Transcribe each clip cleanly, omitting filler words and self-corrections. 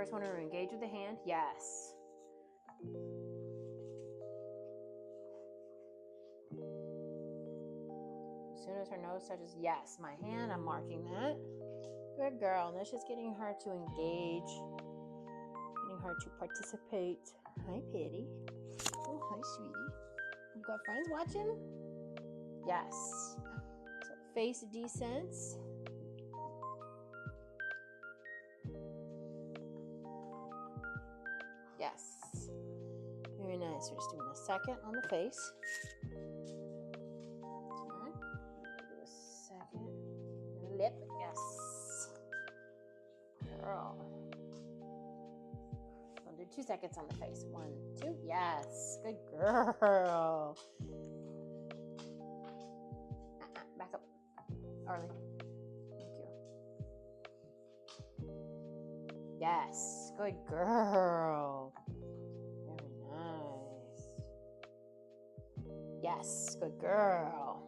first one to engage with the hand. Yes. As soon as her nose touches, yes, my hand, I'm marking that. Good girl. And that's just getting her to engage, getting her to participate. Hi, Patty. Oh, hi, sweetie. You got friends watching? Yes. So face descents. Yes. Very nice. We're just doing a second on the face. Okay. Do a second. Lip. Yes. Girl. We'll do 2 seconds on the face. 1, 2. Yes. Good girl. Back up. Arlie. Thank you. Yes. Good girl. Very nice. Yes. Good girl.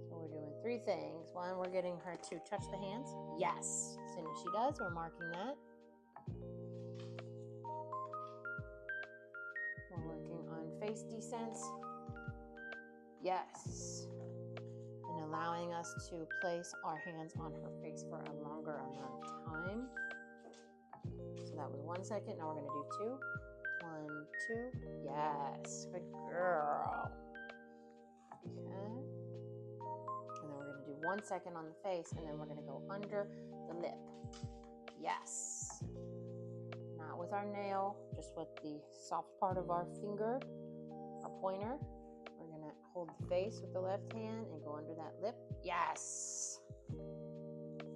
So we're doing 3 things. 1, we're getting her to touch the hands. Yes. As soon as she does, we're marking that. We're working on face descents. Yes. And allowing us to place our hands on her face for a longer amount of time. So that was 1 second. Now we're going to do 2. 1, 2. Yes. Good girl. Okay. And then we're going to do 1 second on the face, and then we're going to go under the lip. Yes. Not with our nail, just with the soft part of our finger, our pointer. We're going to hold the face with the left hand and go under that lip. Yes.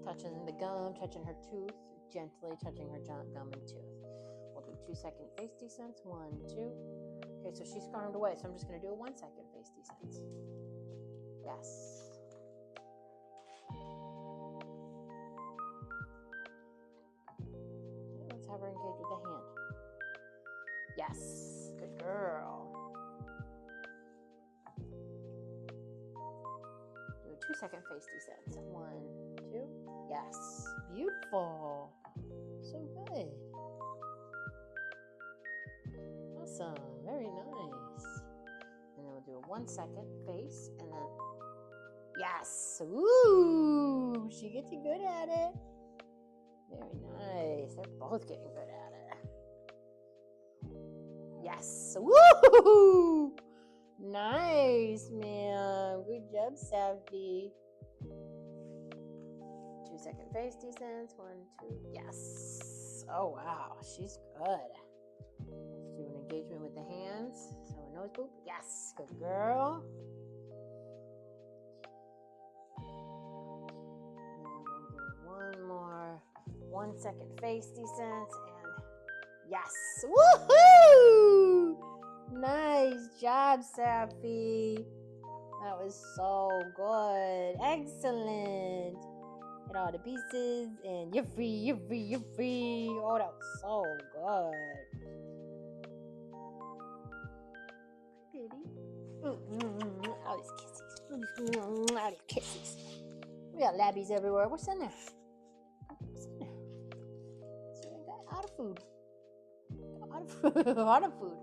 Touching the gum, touching her tooth, gently touching her gum and tooth. We'll do 2 second face descents. 1, 2. Okay, so she's squirmed away, so I'm just going to do a 1 second face descents. Yes. Okay, let's have her engage with the hand. Yes. Good girl. Do a 2 second face descents. 1, 2. Yes. Beautiful. So good. Awesome. Very nice. And then we'll do a 1 second face, and then yes. Woo! She gets good at it. Very nice. They're both getting good at it. Yes. Woo! Nice, ma'am. Good job, Saffi. 2 second face descents. 1, 2. Yes. Oh, wow. She's good. Let's do an engagement with the hands. So a nose boop. Yes. Good girl. And then we'll do one more 1 second face descents. And yes. Woohoo! Nice job, Saffi. That was so good. Excellent. Get all the pieces, and you're free, you're free, you're free. Oh, that was so good. Kitty. All these kisses. All these kisses. We got labbies everywhere. What's in there? What's in there? So I got out of food. Out of food.